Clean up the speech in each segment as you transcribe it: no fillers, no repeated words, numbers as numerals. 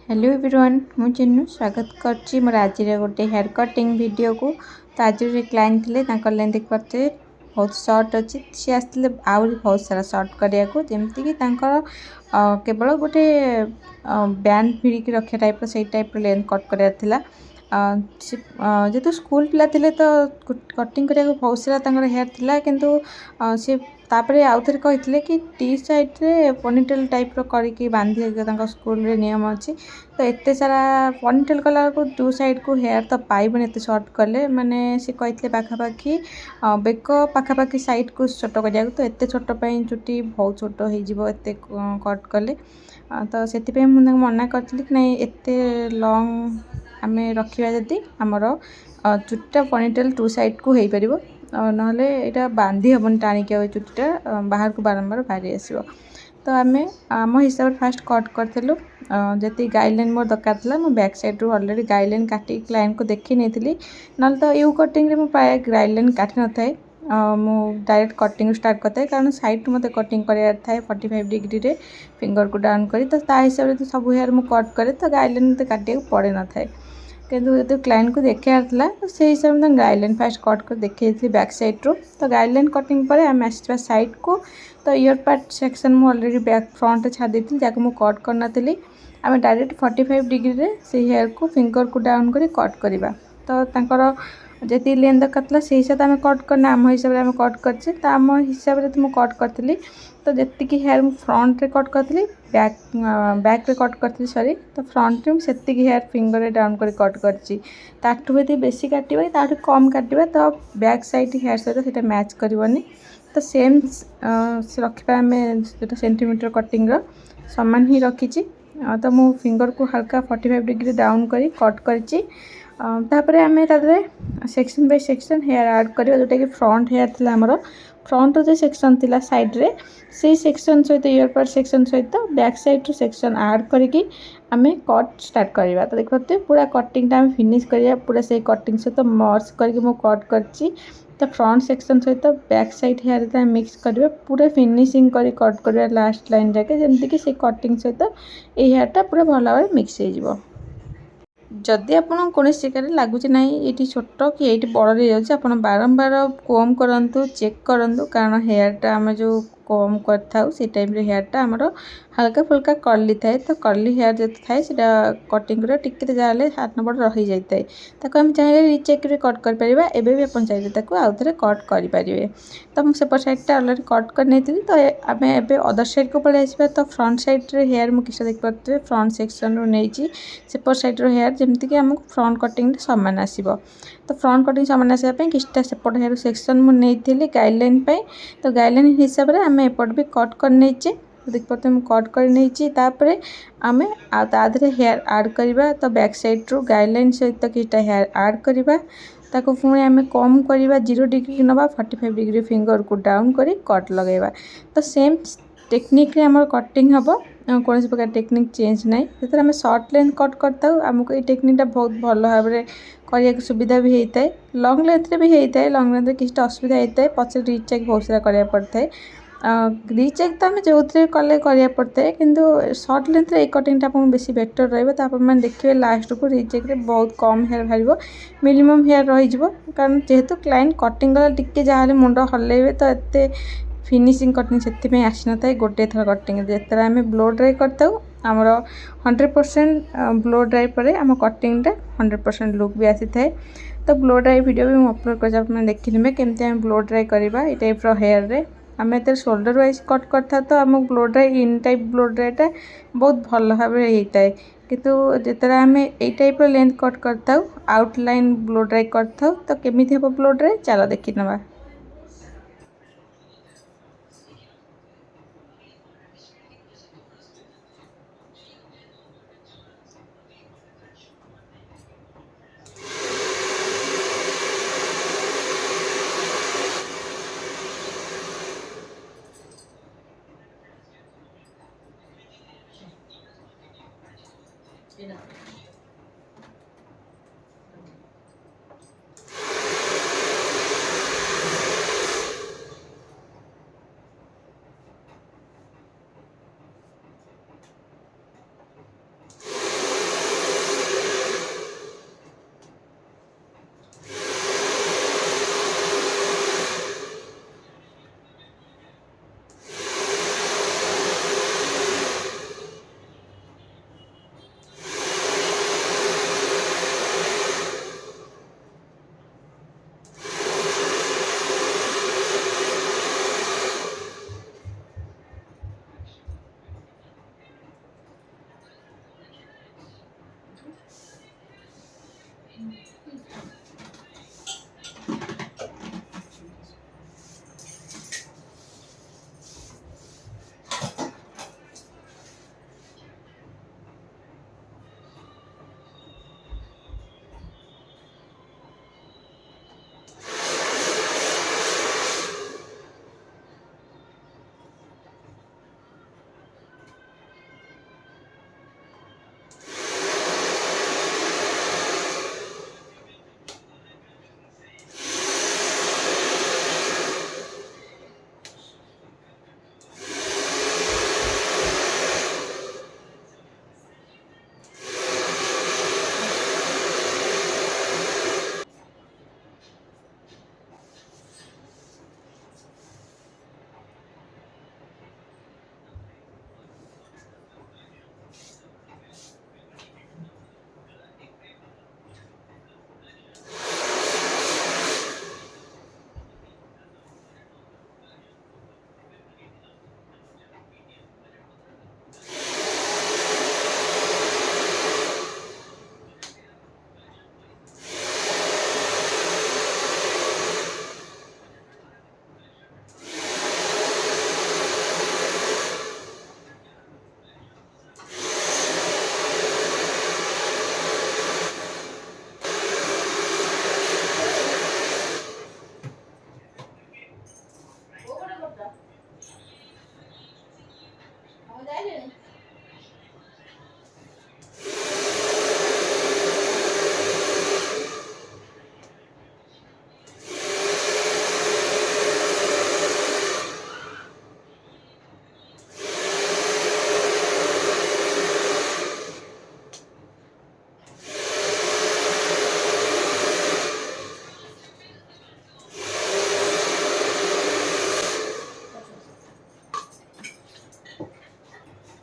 Hello everyone मु चिन्नु स्वागत करछि मोर आज गोटे हेयर कटिंग वीडियो को। तो आज एक क्लाइंट थे लेंथ देख पारे बहुत सर्ट अच्छी सी आसते आहुरी बहुत सारा सर्ट करने को जमती कि केवल गोटे बैंड भिड़िकी रखा टाइप से टाइप लेंथ कट करार जेहेतु स्कूल पिला थे तो कटिंग करने को बहुत सारा हेयर थिला किंतु सी तापर आउ थे कहते कि टी साइड्रे पनीटेल टाइप करके बांधि स्कूल रे नियम अच्छी तो एत सारा पनीटेल कला को टू साइड को हेयर तो पाइबन एत सर्ट कले माने सी कहते पाखापाखि बेक पाखापाखि साइड को छोट करा तो एत छोट चुटी बहुत छोट हो कट कले तो से मना करी कि नहीं एत लंग आम रखा जदि आमर चुटीटा पनीटेल टू साइड को हो पार ना यहाँ बांधि हेबन टाणिक चुटीटा बाहर को बारंबार बाहरी आसो तो आम आम हिसाब से फास्ट कट करूँ जी गाइडलाइन मोर दरकार था मुझे बैक साइड रू अलरेडी गाइडलाइन काटी क्लाइंट को देखी नहीं ना तो यू कटिंग रे प्राय गाइडलाइन काटी न थाए मु डायरेक्ट कटिंग स्टार्ट करता है कारण साइड मत कटिंग करार थाए 45 डिग्री रे फिंगर को डाउन करी तो हिसाब से सब हेयर मुझे कट करे तो गाइडलाइन मत काटिया पड़े न थाए किंतु जो क्लाइंट को देखार था तो से हिसाब से गाइडलाइन फास्ट कट कर देखी बैक साइड रू तो गाइडलाइन कटिंग पर आम आसा साइड को तो इयर पार्ट सेक्शन मुझे अलरेडी बैक फ्रंट छाड़ी जहाँ मुझे कट करनी आम डायरेक्ट 45 डिग्री रे से हेयर को फिंगर को डाउन करी कट करवा तो जी लेंथ दरकार से हिसाब से आम कट करना आम हिसाब से आम कट करे तो आम हिसाब से मुझे कट करी तो जी हेयर फ्रंट रे कट करी बैक रे कट करी सॉरी तो फ्रंट रे से हेयर फिंगर रे डाउन कर कट कर बेसी काटे ताठू कम काटे तो बैक साइड हेयर सहित मैच करनी तो सेम रखा आम जो सेंटीमीटर कटिंग सामान ही रखी तो मु फिंगर को हल्का 45 डिग्री डाउन करी कट करी तापर आम section by section hair add करवा जोटा कि फ्रंट हेयर थी आमर फ्रंट जो सेक्शन थी साइड रे से सेक्शन सहित इयर पार्ट सेक्शन सहित बैक साइड सेक्शन ऐड करके आम कट स्टार्ट करवा तो देखते पूरा कटिंग आम फिनिश करवा पूरा से कटिंग सहित मर्ज करके मु कट कर तो फ्रंट सेक्शन सहित बैक साइड हेयर मिक्स करवा पूरा फिनिशिंग कर कट करवा लास्ट लाइन जाके जमती कि से कटिंग सहित ये हेयरटा पूरा भल भाव मिक्स हो जदि आपन कौन जगह लगुच ना ये छोट कि ये बड़ रही जाए बारंबार कम करूँ चेक करूँ कारण हेयरटा आम जो कम कर टाइम हेयरटा आमर हल्का फुल्का कर्ली थाए तो कर्ली हेयर जो थाए कटिंग टिके जहाँ हाथ नंबर रही जाए आम चाहिए रिचेक कट कर एबे भी आप चाहिए आउ थे कट करेंगे तो मुझे सेपट साइडटा अलरेडी कट कर नहीं तो आम एबे अदर साइड को पलि आसवा तो फ्रंट साइड रे हेयर मुझे देख पारे फ्रंट सेक्शन रू नहीं सेपट साइड रो हेयर जमती कि आमको फ्रंट कटिंग सामान आसो तो फ्रंट कटिंग सामान आसापी किसी सेपट हेयर सेक्शन मुझे गाइडलाइन तो गाइडलाइन हिसाब से आम एपट भी कट कर नहीं देख पाते मुझे कट कर नहीं आम आधे हेयर ऐड करवा तो बैक साइड रू गाइडलाइन सहित किसी हेयर ऐड करवा ताको पुणी आम कम करवा 0 डिग्री नवा 45 डिग्री फिंगर को डाउन करी कट लगेगा तो सेम टेक्निक रे आम कटिंग हम कौन प्रकार टेक्निक चेंज ना जो आम सर्ट लेंथ कट करता आमको ये टेक्निकटा बहुत भल भाव में करने सुविधा भी होता है लंग लेंथ भी होता है लंग लेंथ किसी असुविधा होता है पचे रिचेक बहुत सारा कराया पड़ता है रिचेक तो आम जो कले कराया पड़ता है किंतु सर्ट लेंथ रे कटिंगटा आपको बेसी बेटर रहा देखिए लास्ट को रिचेक रे बहुत कम हेयर बाहर मिनिमम हेयर रही कारण जेहेतु क्लाइंट कटिंग गला टिके जहाँ मुंड हल्ले तो एत फिनिशिंग कटिंग से आसी न था गोटे थर कटिंग जिते आम ब्लो ड्राई करता आमर 100% ब्लो ड्राई पर आम कटिंगटा 100% लुक भी आसी थाए तो ब्लो ड्राई वीडियो भी मुझे अपलोड कर देखने केमती आम ब्लो ड्राई करवा ये टाइप हेयर रे आम ए शोल्डर वाइज कट करता तो आम ब्लो ड्राई इन टाइप ब्लो ड्राईटा बहुत भल भाव होता है किंतु जिते आम ये टाइप लेंथ कट करता आउटलाइन ब्लो ड्राई करता तो केमी हम ब्लो ड्राई चलो देखी नवा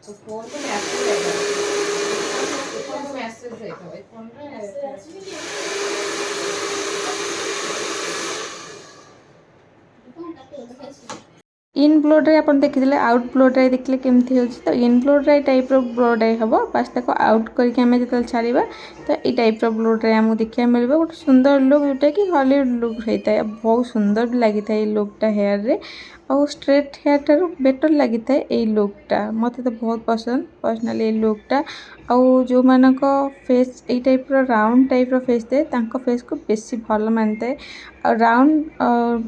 तो फोन को मैसेज आएगा, फोन को मैसेज आएगा, एक फोन पे इन ब्लो ड्राई आप देखिए आउट ब्लो ड्राई देखिए केमती हो तो इन blow dry type blow dry हम बास ताको आउट करके आम जो छाड़ा तो ये टाइप ब्लो ड्राई आमको देखा मिले गोटे सुंदर लुक जोटा कि हॉलीवुड लुक होता है बहुत सुंदर भी लगी था लुकटा हेयर रे और स्ट्रेट हेयर ठार बेटर लगी था ये लुकटा मत तो बहुत पसंद पर्सनाली ये लुकटा आउ जो मानक फेस ये टाइप राउंड टाइप फेस थे फेस को बेसी भल मानी था राउंड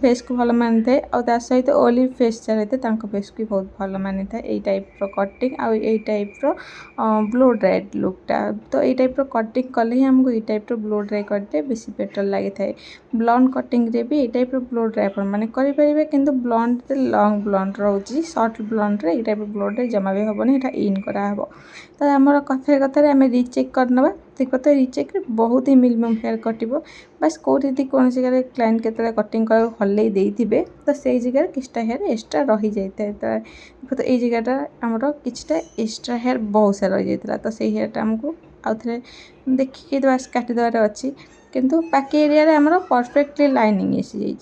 फेस को भल मानी था और सहित ओलिव फेस चलते फेस को बहुत भल मानी था ये टाइप कटिंग आउ ये टाइप ब्लो ड्राई लुकटा तो ये टाइप कटिंग कले ही आमको ये टाइप ब्लो ड्राई करते बेसी बेटर लगी था ब्लॉन्ड कटिंग रे भी ये टाइप ब्लो ड्राई आप मैंने करेंगे किंतु ब्लॉन्ड लॉन्ग ब्लॉन्ड रोचे सर्ट ब्लॉन्ड रे ये टाइप ब्लो ड्राई जमा भी हेनी यहाँ इन कराव तो आमर कथा कथार आम रिचेक करना देखो तो रिचेक बहुत ही मिनिमम हेयर कटो बस कौटी यदि कौन जगह क्लाइंट के कटिंग कर हल्ले देते तो से जगह किसी हेयर एक्सट्रा रही जाए तो देखो तो ये जगहटा आमर किछटा एक्सट्रा हेयर बहुत सारा रही जाता तो से हेयरटा आमको आउ थे देखिए बस काटिदेवार अच्छी किंतु बाकी एरिया आमर परफेक्टली लाइनिंग आसी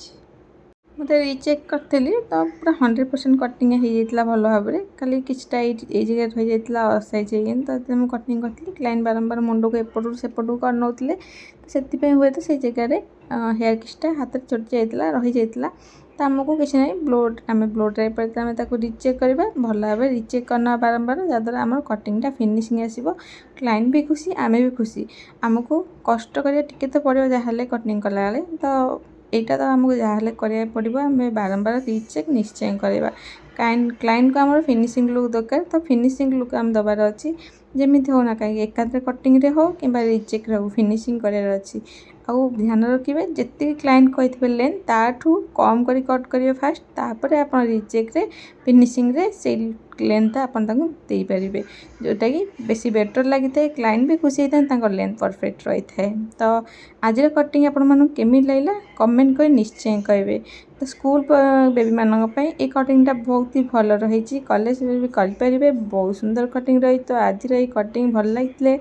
मुझे रिचेक करी तो पूरा 100% कटिंग हो जाता भल भाव में खाली किसी ये जगह रही जाता असाइज तो मुझे कटिंग करी क्लाइंट बारंबार मुंड को एपटू सेपटू कर नौले तो से हुए तो से जगह हेयर किसटा हाथ चोटी जाता रही जाता तो आमको किसी ना ब्लो आम ब्लो ड्राई पर आम रिचेक करवा भल भाव रिचेक करना बारंबार जहाँद्वारा आम कटिंगटा फिनिशिंग आसो क्लाइंट भी खुशी आम भी खुशी आमको कष्ट करा टी तो पड़ो जहाँ कटिंग कला बेले तो यहाँ तो आमको जहाँ करा पड़ो आम बारंबार रिचेक निश्चय करवा क्लाइंट को आम फिनिशिंग लुक दरकार तो फिनिशिंग लुक आम दबार अच्छी जमी होना कहीं एकाद्रे कटिंग हो कि रिचेक हो फिनिशिंग करार अच्छी आउ ध्यान रखिए जितनी क्लाइंट कही लेंथ ताठू कम कर कट करेंगे फास्ट तापर आप रिचेक फिनिशिंग से लेंथ आपन दे पारे जोटा कि बेसी बेटर लगी था क्लाइंट भी खुशी होता है लेंथ परफेक्ट रही है तो आज कटिंग आपण केमी लगे कमेंट कर निश्चय कहे तो स्कूल बेबी मानक ये कटिंगटा बहुत ही भल रही कॉलेज भी करेंगे बहुत सुंदर कटिंग रही तो आज ये कटिंग भल लगे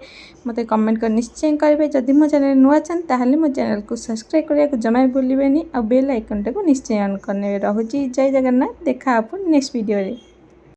मत कमेंट कर निश्चय करेंगे जदि मो चैनल नुआ चाहे मो चैनल को सब्सक्राइब करने को जमा भूलें और बेल आइकन टाक निश्चय ऑन करने रोचे जय जगन्नाथ देखा नेक्स्ट वीडियो रे।